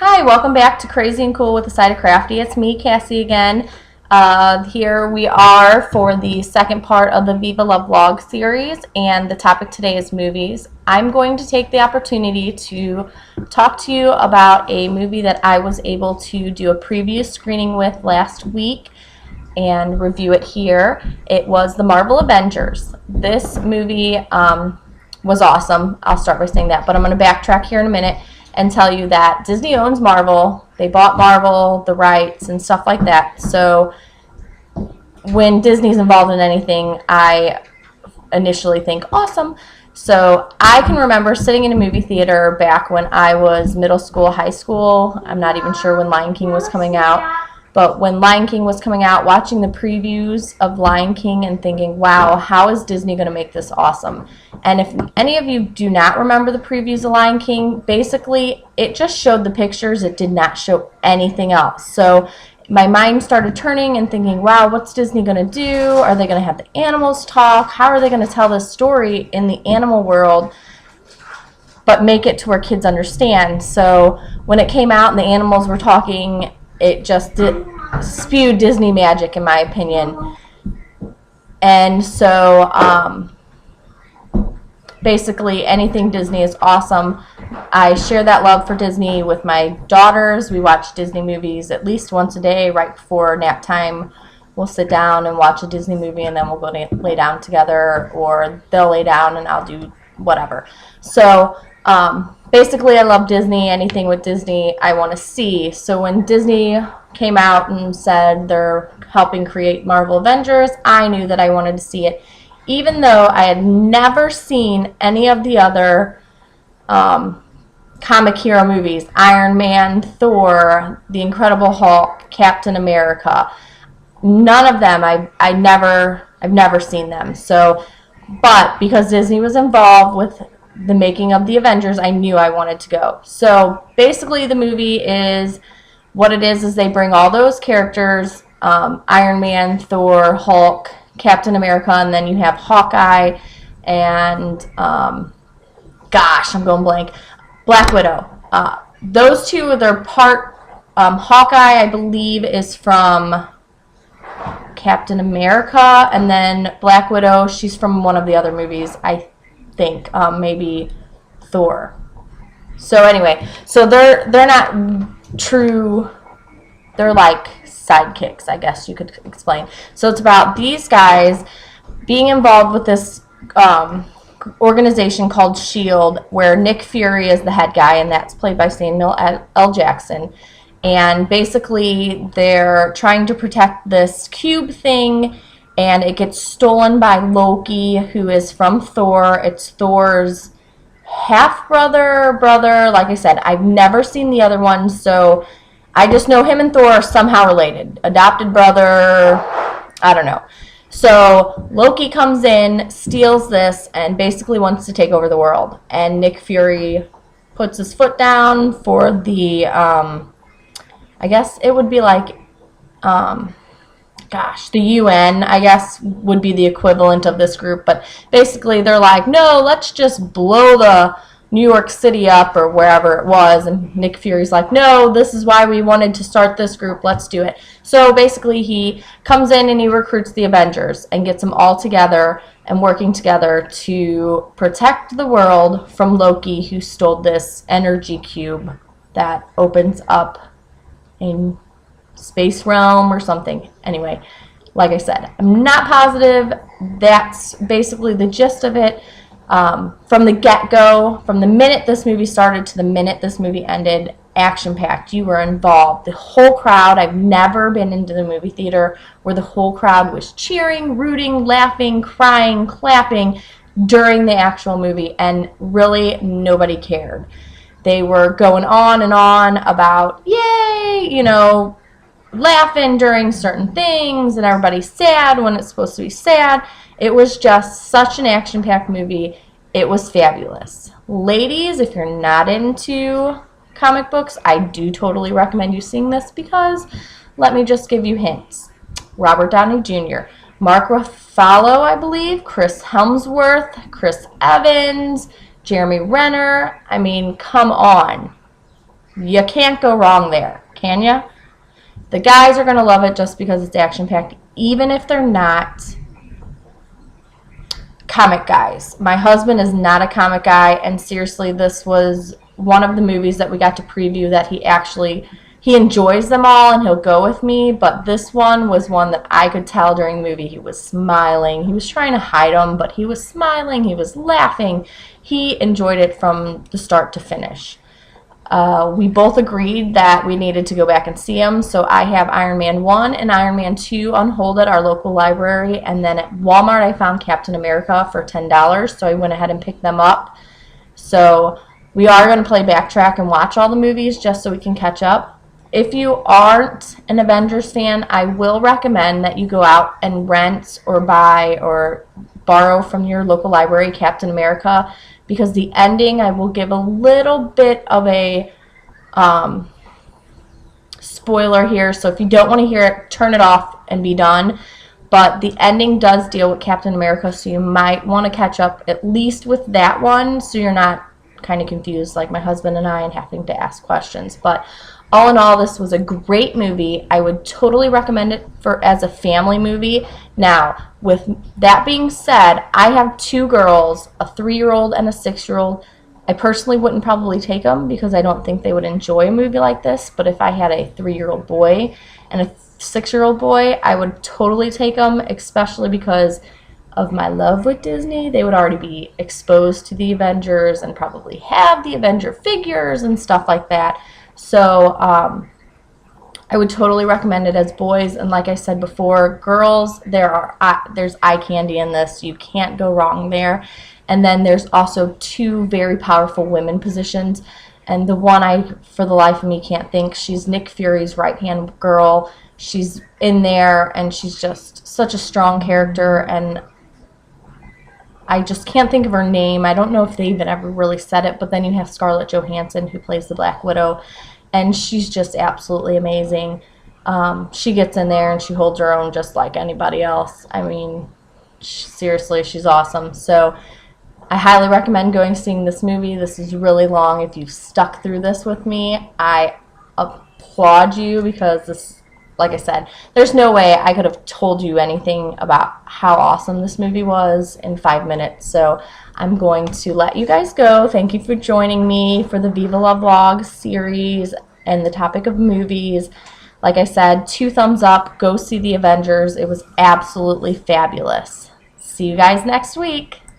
Hi, welcome back to Crazy and Cool with a Side of Crafty. It's me, Cassie, again. Here we are for the second part of the Viva Love Vlog series, and the topic today is movies. I'm going to take the opportunity to talk to you about a movie that I was able to do a preview screening with last week and review it here. It was the Marvel Avengers. This movie was awesome. I'll start by saying that, but I'm going to backtrack here in a minute and tell you that Disney owns Marvel. They bought Marvel, the rights, and stuff like that. So when Disney's involved in anything, I initially think awesome. So I can remember sitting in a movie theater back when I was middle school, high school. I'm not even sure when Lion King was coming out. But when Lion King was coming out, watching the previews of Lion King and thinking, wow, how is Disney going to make this awesome? And if any of you do not remember the previews of Lion King, basically it just showed the pictures. It did not show anything else. So my mind started turning and thinking, wow, what's Disney going to do? Are they going to have the animals talk? How are they going to tell this story in the animal world, but make it to where kids understand? So when it came out and the animals were talking, it just spewed Disney magic, in my opinion. And so basically anything Disney is awesome. I share that love for Disney with my daughters. We watch Disney movies at least once a day right before nap time. We'll sit down and watch a Disney movie, and then we'll go to lay down together, or they'll lay down and I'll do whatever. So basically, I love Disney. Anything with Disney, I want to see. So when Disney came out and said they're helping create Marvel Avengers, I knew that I wanted to see it, even though I had never seen any of the other comic hero movies. Iron Man, Thor, The Incredible Hulk, Captain America. None of them. I've never seen them. So, but because Disney was involved with the making of the Avengers, I knew I wanted to go. So basically the movie is, what it is they bring all those characters, Iron Man, Thor, Hulk, Captain America, and then you have Hawkeye and gosh, I'm going blank, Black Widow. Those two, they're part, Hawkeye I believe is from Captain America, and then Black Widow, she's from one of the other movies, I think, maybe Thor. So anyway, so they're not true, they're like sidekicks, I guess you could explain. So it's about these guys being involved with this organization called SHIELD, where Nick Fury is the head guy, and that's played by Samuel L. Jackson. And basically they're trying to protect this cube thing, and it gets stolen by Loki, who is from Thor. It's Thor's half-brother, brother. Like I said, I've never seen the other one, so I just know him and Thor are somehow related. Adopted brother, I don't know. So Loki comes in, steals this, and basically wants to take over the world. And Nick Fury puts his foot down for the, I guess it would be like, gosh, the UN, I guess, would be the equivalent of this group. But basically they're like, no, let's just blow the New York City up or wherever it was. And Nick Fury's like, no, this is why we wanted to start this group. Let's do it. So basically he comes in and he recruits the Avengers and gets them all together and working together to protect the world from Loki, who stole this energy cube that opens up a space realm or something. Anyway, like I said, I'm not positive. That's basically the gist of it. From the get-go, from the minute this movie started to the minute this movie ended, action-packed. You were involved. The whole crowd, I've never been into the movie theater where the whole crowd was cheering, rooting, laughing, crying, clapping during the actual movie, and really nobody cared. They were going on and on about, yay, you know, laughing during certain things, and everybody's sad when it's supposed to be sad. It was just such an action-packed movie. It was fabulous. Ladies, if you're not into comic books, I do totally recommend you seeing this, because let me just give you hints. Robert Downey Jr., Mark Ruffalo, I believe, Chris Hemsworth, Chris Evans, Jeremy Renner. I mean, come on. You can't go wrong there, can you? The guys are going to love it just because it's action-packed, even if they're not comic guys. My husband is not a comic guy, and seriously, this was one of the movies that we got to preview that he enjoys them all and he'll go with me, but this one was one that I could tell during the movie he was smiling. He was trying to hide them, but he was smiling, he was laughing. He enjoyed it from the start to finish. We both agreed that we needed to go back and see them, so I have Iron Man 1 and Iron Man 2 on hold at our local library, and then at Walmart I found Captain America for $10, so I went ahead and picked them up. So we are going to play Backtrack and watch all the movies just so we can catch up. If you aren't an Avengers fan, I will recommend that you go out and rent or buy or borrow from your local library Captain America, because the ending, I will give a little bit of a spoiler here, so if you don't want to hear it, turn it off and be done. But the ending does deal with Captain America, so you might want to catch up at least with that one so you're not kind of confused like my husband and I and having to ask questions. But all in all, this was a great movie. I would totally recommend it as a family movie. Now, with that being said, I have two girls, a 3-year-old and a 6-year-old. I personally wouldn't probably take them because I don't think they would enjoy a movie like this. But if I had a 3-year-old boy and a 6-year-old boy, I would totally take them, especially because of my love with Disney. They would already be exposed to the Avengers and probably have the Avenger figures and stuff like that. So I would totally recommend it as boys. And like I said before, girls, there's eye candy in this. You can't go wrong there. And then there's also 2 very powerful women positions. And the one I, for the life of me, can't think. She's Nick Fury's right-hand girl. She's in there, and she's just such a strong character. And I just can't think of her name. I don't know if they even ever really said it. But then you have Scarlett Johansson, who plays the Black Widow. And she's just absolutely amazing. She gets in there and she holds her own just like anybody else. I mean, seriously, she's awesome. So I highly recommend seeing this movie. This is really long. If you've stuck through this with me, I applaud you, because this, like I said, there's no way I could have told you anything about how awesome this movie was in 5 minutes. So I'm going to let you guys go. Thank you for joining me for the Viva La Vlog series and the topic of movies. Like I said, 2 thumbs up. Go see the Avengers. It was absolutely fabulous. See you guys next week.